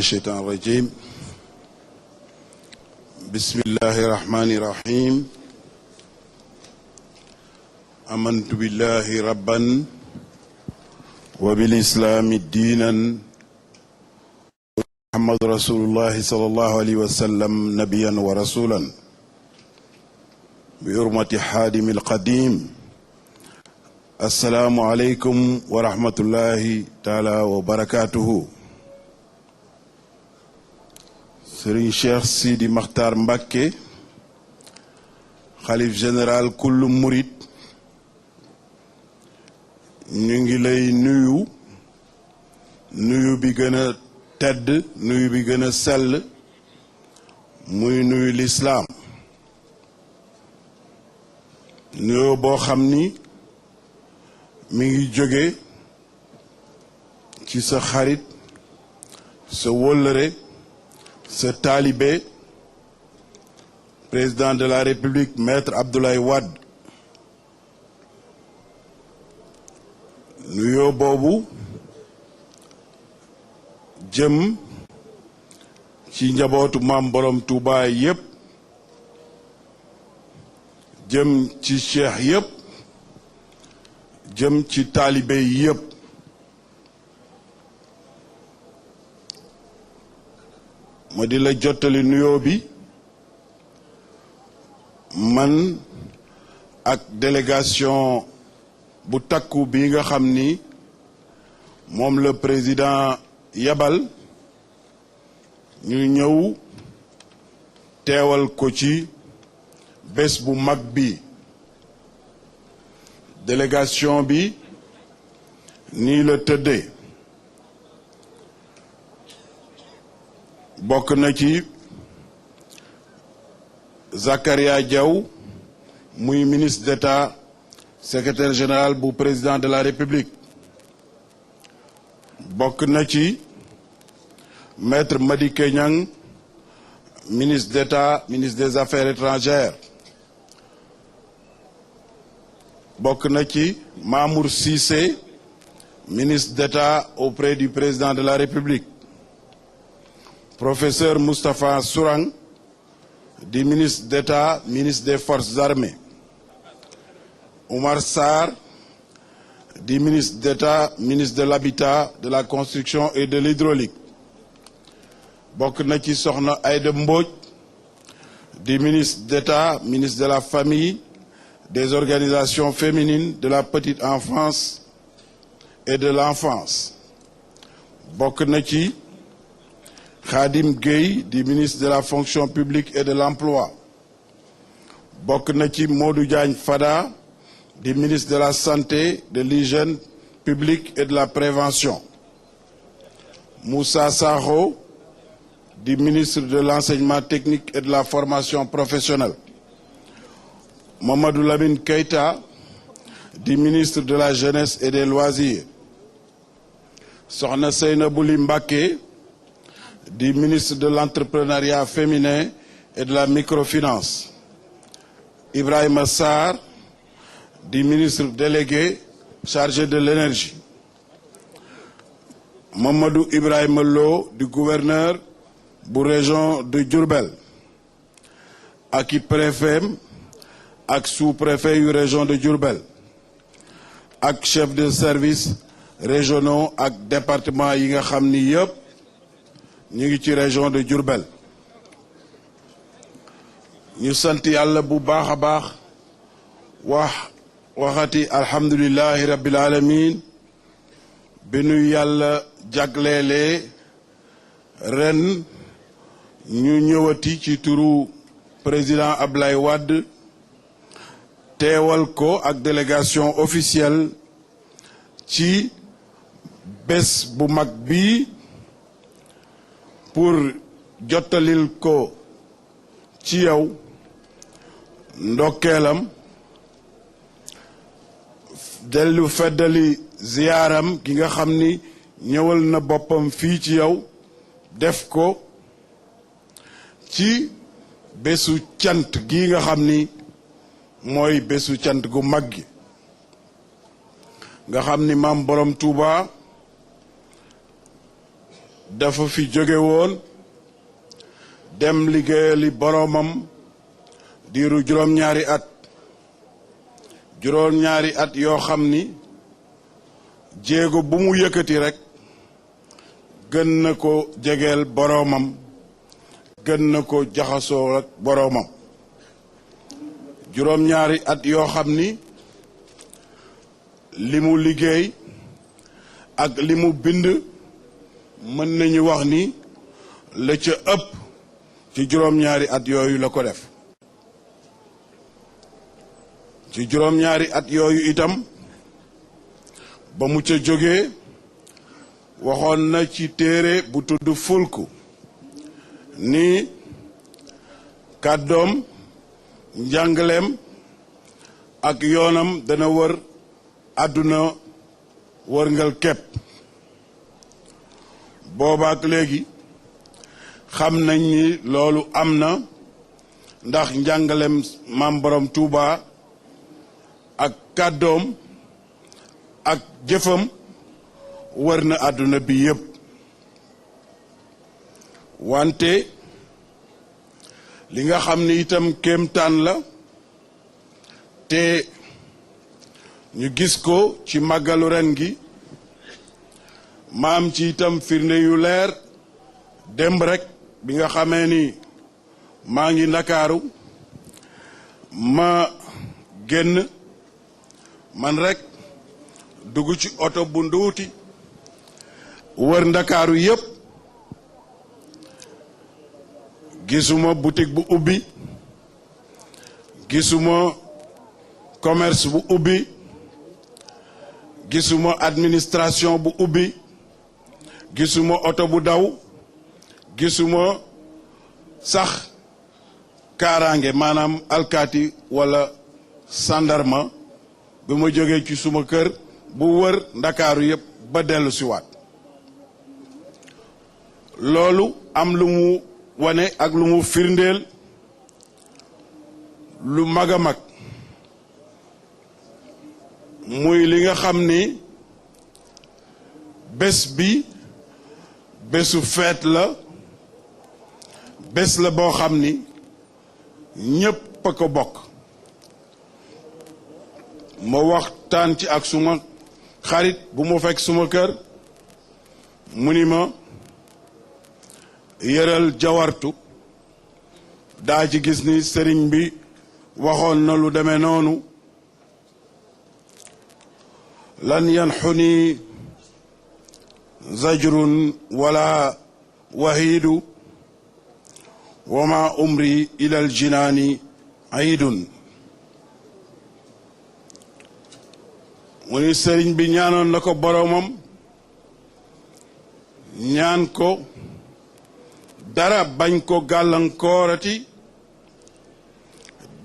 الشيطان الرجيم بسم الله الرحمن الرحيم آمنت بالله ربا وبالإسلام دينا محمد رسول الله صلى الله عليه وسلم نبيا ورسولا بحرمة حادم القديم السلام عليكم ورحمة الله تعالى وبركاته. Serigne Cheikh Sidi Makhtar Mbacké xalif général kullu murit ñu ngi lay nuyu bi gën a tedd nuyu bi gën a sell muy nuyu lislaam nuyoo boo xam ni mi ngi jóge ci sa xarit sa wóllëre ce talibé président de la République maître Abdoulaye Wade nuyoo boobu jëm ci njabootu maam borom Touba yépp jëm ci cheikh yépp jëm ci talibé yépp ma di la jottali nuyoo bi man ak délégation bu takku bi nga xam ni moom le président yabal ñu ñëw teewal ko ci bés bu mag bi délégation bi nii la tëddee bokk na ci Zakaria Diaw muy ministre d'État secrétaire général bu président de la République bokk na ci maître Madické Niang ministre d'État ministre des Affaires étrangères bokk na ci Mamour Cissé ministre d'État auprès du président de la République professeur Moustapha Sourang di ministre d'État ministre des Forces armées Oumar Sarr di ministre d'État ministre de l'Habitat de la Construction et de l'Hydraulique bokk na ci soxna Aïda Mbodj di ministre d'État ministre de la Famille des organisations féminines de la petite enfance et de l'enfance bokk na ci Khadim Gueye di ministre de la fonction publique et de l'emploi bokk na ci Modou Diagne Fada di ministre de la santé de l'hygiène publique et de la prévention Moussa Sakho di ministre de l'enseignement technique et de la formation professionnelle Mamadou Lamine Keïta di ministre de la jeunesse et des loisirs soxna Seynabou Ly Mbacké di ministre de l'entrepreneuriat féminin et de la microfinance Ibrahima Sarr di ministre délégué chargé de l'énergie Mamadou Ibrahima Lo di gouverneur bu région de Diourbel ak i préfet ak sous-préfet yu région de Diourbel ak chef de service régionaux ak département yi nga xam ni yépp ñu ngi ci région de Diourbel ñu sant yàlla bu baax a baax waxati alhamdulillahi rabbil alamin bi nu yàlla jagleele ren ñu ñëwati ci turu président Abdoulaye Wade teewal ko ak délégation officielle ci bés bu mag bi pour jottalil ko ci yow ndokkeelam dellu feddali ziyaaram gi nga xam ni ñëwal na boppam fii ci yow def ko ci bésu cant gi nga xam ni mooy bésu cant gu mag gi nga xam ni maam borom Touba dafa fi jóge woon dem liggéeyali boroomam diiru juróom-ñaari at yoo xam ni jéego bu mu yëkkati rekk gën na ko jegeel boroomam gën na ko jaxasoo ak boroomam juróom-ñaari at yoo xam ni li mu liggéey ak li mu bind mën nañu wax ni la ca ëpp ci juróom-ñaari at yooyu la ko def ci juróom-ñaari at yooyu itam ba mu ca jógee waxoon na ci téere bu tudd Fulku ni kàddoom njàngaleem ak yoonam dana wër àdduna wërngal képp boobaak léegi xam nañ ni loolu am na ndax njàngaleem Maam Borom Tuuba ak kàddoom ak jëfam wër na àdduna bi yépp wante li nga xam ni itam kéemtaan la te ñu gis ko ci màggalu ren gi maam ci itam firnde yu leer démb rekk bi nga xamee ni maa ngi Ndakaaru ma génn man rekk dugg ci oto bu nduuti wër Ndakaaru yépp gisuma boutique bu ubbi gisuma commerce bu ubbi gisuma administration bu ubbi gisuma oto bu daw gisuma sax kaaraange maanaam alkaati walla sandarma bi ma jógee ci suma kër bu wër Ndakaaru yépp ba dellu si waat loolu am lu mu wane ak lu mu firndeel lu mag a mag muy li nga xam ni bés bi bésu feet la bés la boo xam ni ñépp a ko bokk ma waxtaan ci ak suma xarit bu ma fekk suma kër mu ni ma yëral jawartu daa ci gis ni sëriñ bi waxoon na lu demee noonu lan yanxuni zajrun wala wahiidu wa ma umri ila aljinaani aidun mu ni sëriñ bi ñaanoon na ko boroomam ñaan ko dara bañ ko gàllankoorati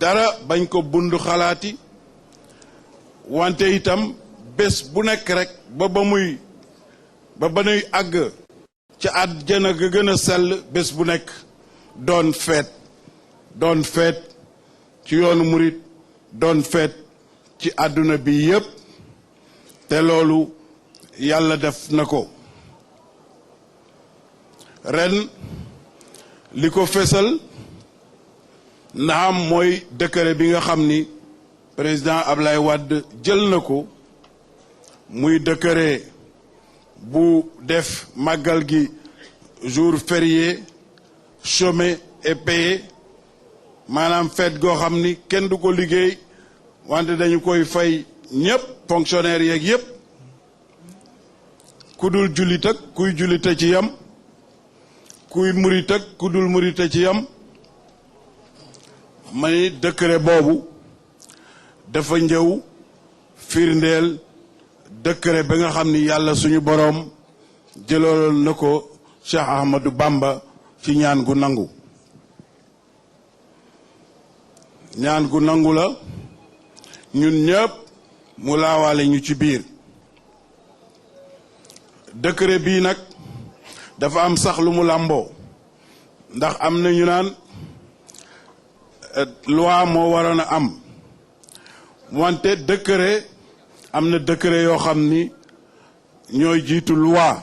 dara bañ ko bundu xalaati wante itam bés bu nekk rekk ba nuy àgg ca àjjana ga gën a sell bés bu nekk doon feet ci yoonu murit doon feet ci àdduna bi yépp te loolu yàlla def na ko ren li ko fesal naam mooy décret bi nga xam ni président Ablaye Wade jël na ko muy décret bu def màggal gi jour férié chômé et payé maanaam fête goo xam ni kenn du ko liggéey wante dañu koy fay ñépp fonctionnaire yeeg yépp ku dul jullit ak kuy jullite ci yam kuy murit ak ku dul murite ci yam ma ni décret boobu dafa njëw firndeel décret ba nga xam ni yàlla suñu boroom jëloon na ko Cheikh Ahmadou Bamba ci ñaan gu nangu ñaan gu nangu la ñun ñëpp mu laawaale ñu ci biir décret bii nag dafa am sax lu mu làmboo ndax am na ñu naan loi moo waroon a am wante décret am na décret yoo xam ni ñooy jiitu loi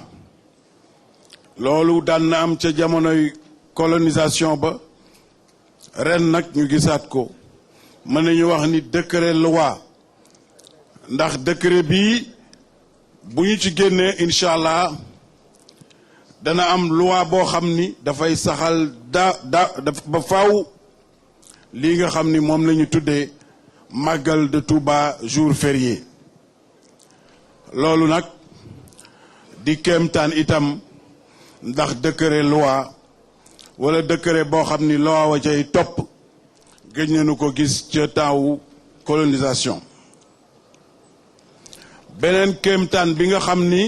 loolu daan na am ca jamonoy colonisation ba ren nag ñu gisaat ko mën nañu wax ni décret loi ndax décret bii bu ñu ci génnee incha allah dana am loi boo xam ni dafay saxal ba faaw lii nga xam ni moom la ñu tuddee màggal de Touba jour férié loolu nag di kéemtaan itam ndax décret loi wala décret boo xam ni loi wa cay topp gëj nañu ko gis ca temps wu colonisation beneen kéemtaan bi nga xam ni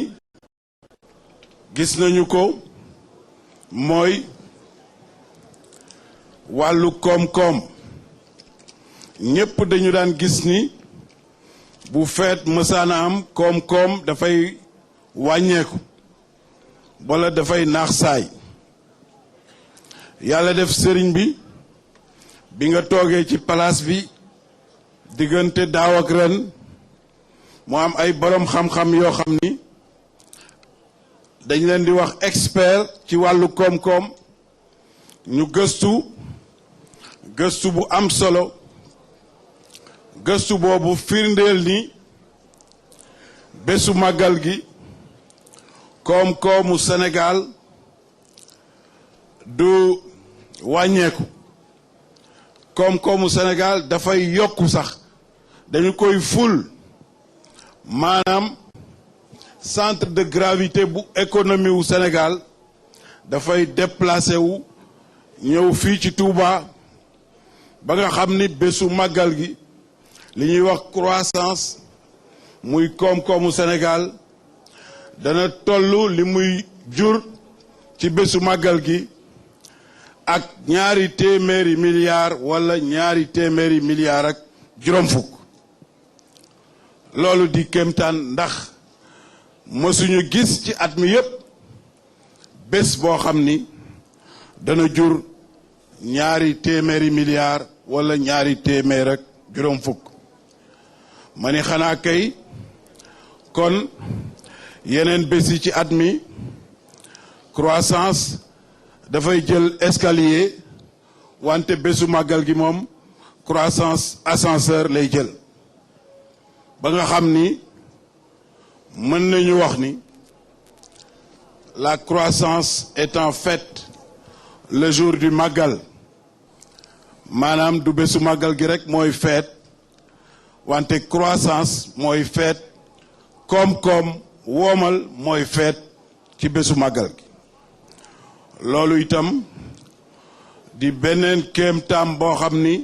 gis nañu ko mooy wàllu koom-koom ñépp dañu daan gis ni bu feet mësaana am koom-koom dafay wàññeeku wala dafay naax saay yàlla def sëriñ bi nga toogee ci palaas bi diggante daaw ak ren mu am ay boroom xam-xam yoo xam ni dañ leen di wax expert ci wàllu koom-koom ñu gëstu bu am solo gëstu boobu firndeel ni bésu màggal gi koom-koomu Sénégal du wàññeeku koom-koomu Sénégal dafay yokku sax dañu koy ful maanaam centre de gravité bu économie wu Sénégal dafay déplacé wu ñëw fii ci Touba ba nga xam ni bésu màggal gi li ñuy wax croissance muy koom-koomu Sénégal dana tollu li muy jur ci bésu màggal gi ak 200 milliards wala 200 milliards ak juróom fukk loolu di kéemtaan ndax mësuñu gis ci at mi yépp bés boo xam ni dana jur 200 milliards wala 200 ak juróom fukk ma ni xanaa kay kon yeneen bés yi ci at mi croissance dafay jël escalier wante bésu màggal gi moom croissance ascenseur lay jël ba nga xam ni mën nañu wax ni la croissance est en fait le jour du màggal maanaam du bésu màggal gi rek mooy feet wante croissance mooy feet koom-koom woomal mooy feet ci bésu màggal gi loolu itam di beneen kéemtaam boo xam ni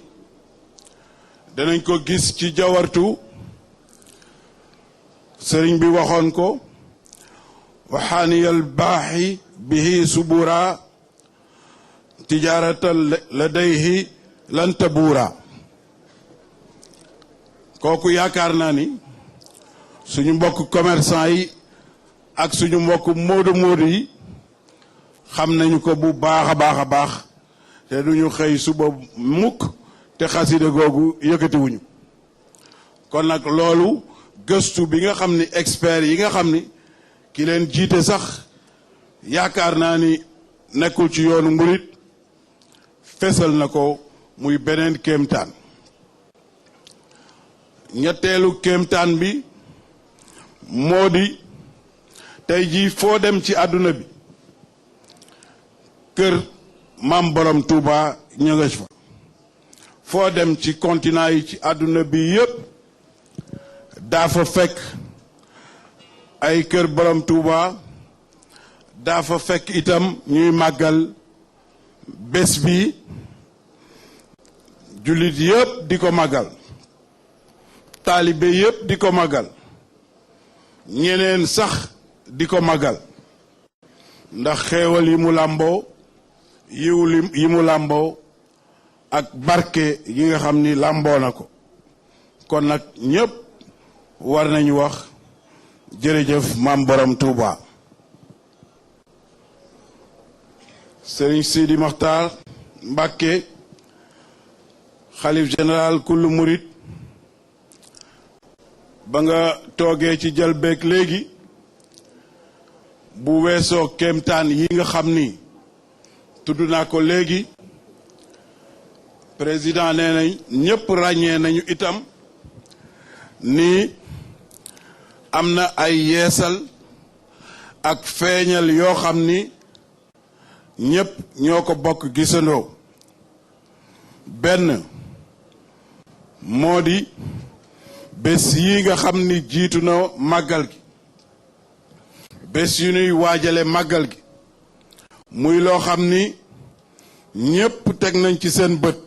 danañ ko gis ci jawartu sëriñ bi waxoon ko waxaaniyal baaxi bihi subura tijaaratal ladayhi lan tabuura kooku yaakaar naa ni suñu mbokk commerçant yi ak suñu mbokk moodu yi xam nañu ko bu baax a baax te duñu xëy suba mukk te xasida googu yëkkatiwuñu kon nag loolu gëstu bi nga xam ni expert yi nga xam ni ki leen jiite sax yaakaar naa ni nekkul ci yoonu murit fesal na ko muy beneen kéemtaan ñetteelu kéemtaan bi moo di tey jii foo dem ci àdduna bi kër maam borom Touba ñu nga fa foo dem ci continent yi ci àdduna bi yépp daa fa fekk ay kër borom Touba daa fa fekk itam ñuy màggal bés bi jullit yépp di ko màggal taalibe yépp di ko màggal ñeneen sax di ko màggal ndax xeewal yi mu làmboo yi mu làmboo ak barke yi nga xam ni làmboo na ko kon nag ñépp war nañu wax jërëjëf maam borom Touba. Serigne Sidi Mokhtar Mbacké xalif général kullu murit ba nga toogee ci jël beeg léegi bu weesoo kéemtaan yi nga xam ni tudd naa ko léegi président nee nañ ñëpp ràññee nañu itam ni am na ay yeesal ak feeñal yoo xam ni ñëpp ñoo ko bokk gisandoo benn moo di bés yi nga xam ni jiitu na màggal gi bés yu ñuy waajale màggal gi muy loo xam ni ñépp teg nañ ci seen bët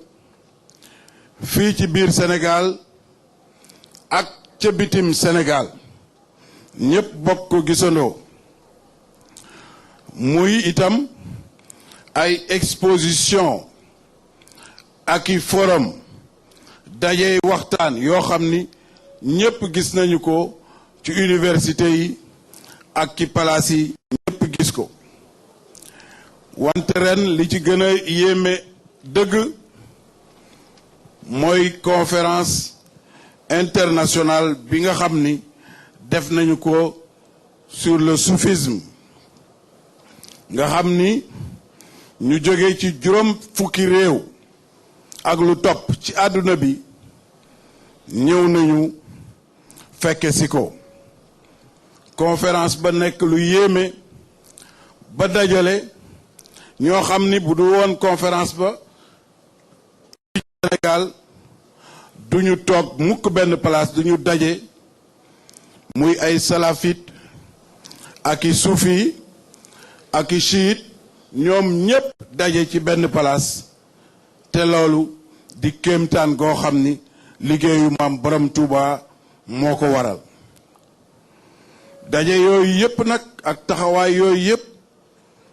fii ci biir Sénégal ak ca bitim Sénégal ñépp bokk ko gisandoo muy itam ay exposition ak i forum dajey waxtaan yoo xam ni ñépp gis nañu ko ci université yi ak ci palaas yi ñépp gis ko wante ren li ci gën a yéeme dëgg mooy conférence internationale bi nga xam ni def nañu ko sur le soufisme nga xam ni ñu jóge ci juróom fukki réew ak lu topp ci àdduna bi ñëw nañu fekke si ko conférence ba nekk lu yéeme ba dajale ñoo xam ni bu du woon conférence ba ci Sénégal duñu toog mukk benn place duñu daje muy ay salafite ak i suufi ak i chiite ñoom ñépp daje ci benn place te loolu di kéemtaan goo xam ni liggéeyu maam borom Touba moo ko waral daje yooyu yépp nag ak taxawaay yooyu yépp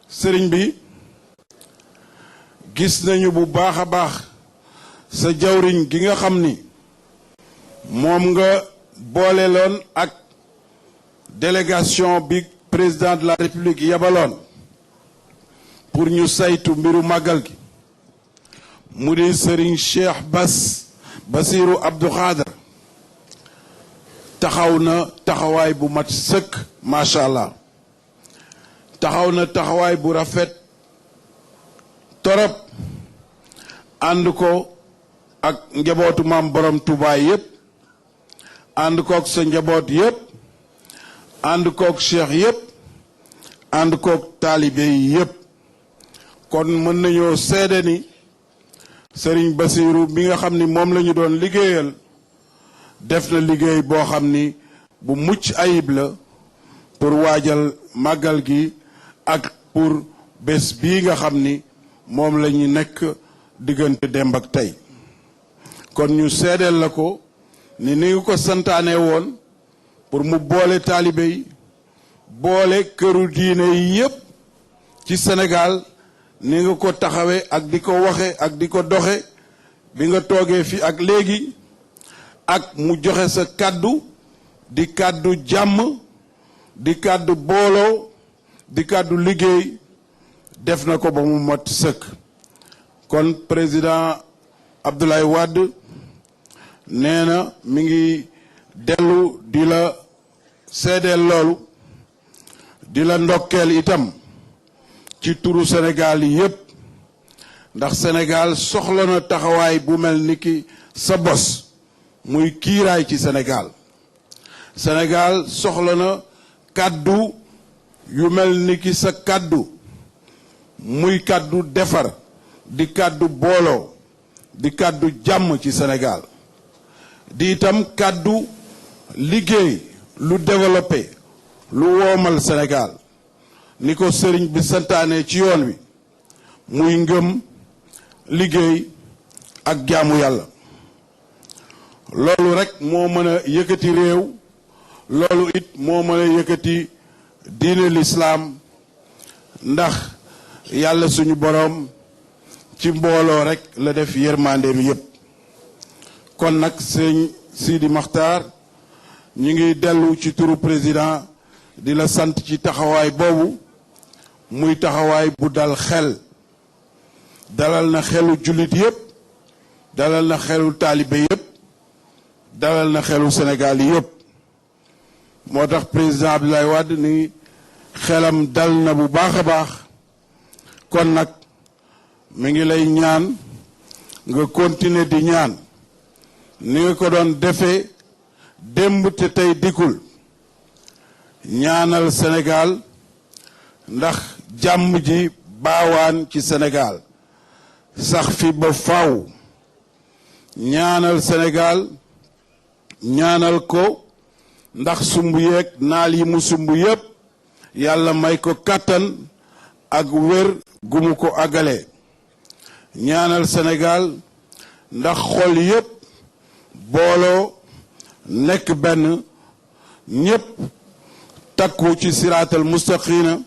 sëriñ bi gis nañu bu baax a baax sa jawriñ gi nga xam ni moom nga booleloon ak délégation bi président de la république yabaloon pour ñu saytu mbiru màggal gi mu di sëriñ Cheikh Bassirou Abdou Khadre taxaw na taxawaay bu mat sëkk macha allah taxaw na taxawaay bu rafet torop ànd ko ak njabootu maam borom Touba yépp ànd kook sa njaboot yépp ànd kook cheikh yépp ànd kook taalibe yi yépp kon mën nañoo seede ni Serigne Bassirou bi nga xam ni moom la ñu doon liggéeyal def na liggéey boo xam ni bu mucc ayib la pour waajal màggal gi ak pour bés bii nga xam ni moom la ñu nekk diggante démb ak tey kon ñu seedeel la ko ni nga ko santaane woon pour mu boole taalibe yi boole këru diine yi yépp ci Sénégal ni nga ko taxawee ak di ko waxe ak di ko doxe bi nga toogee fi ak léegi ak mu joxe sa kàddu di kàddu jàmm di kàddu booloo di kàddu liggéey def na ko ba mu mot sëkk kon président Abdoulaye Wade nee na mi ngi dellu di la seedeel loolu di la ndokkeel itam ci turu Sénégal yi yépp ndax Sénégal soxla na taxawaay bu mel ni ki sa bos muy kiiraay ci Sénégal Sénégal soxla na kàddu yu mel ni ki sa kàddu muy kàddu defar di kàddu booloo di kàddu jàmm ci Sénégal di itam kàddu liggéey lu développé lu woomal Sénégal ni ko sëriñ bi santaane ci yoon wi muy ngëm liggéey ak jaamu yàlla loolu rekk moo mën a yëkkati réew loolu it moo mën a yëkkati diine lislaam ndax yàlla suñu boroom ci mbooloo rekk la def yërmandeem yépp kon nag sëñ Sidi Makhtar ñu ngi dellu ci turu président di la sant ci taxawaay boobu muy taxawaay bu dal xel dalal na xelu jullit yépp dalal na xelu taalibe yépp dalal na xelu Sénégal yépp moo tax président Abdoulaye Wade ni xelam dal na bu baax a baax kon nag mi ngi lay ñaan nga continuer di ñaan ni nga ko doon defee démb te tey dikkul ñaanal Sénégal ndax jàmm ji baawaan ci Sénégal sax fi ba faaw ñaanal Sénégal ñaanal ko ndax sumb yeeg naal yi mu sumb yépp yàlla may ko kàttan ak wér gu mu ko àggale ñaanal Sénégal ndax xol yépp booloo nekk benn ñépp takku ci siraatal mustaqina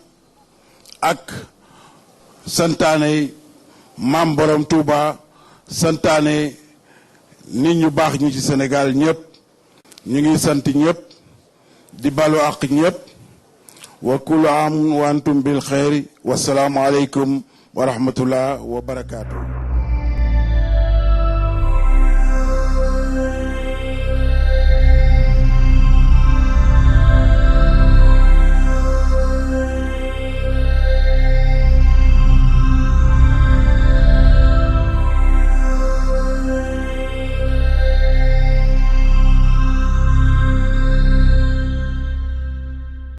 ak santaane maam borom Touba santaane nit ñu baax ñi ci Sénégal ñépp ñu ngi sant ñépp di balu àq ñépp wa kullu am wa antum bil xeyri wasalaamu aleykum wa rahmatullah wa barakaatu.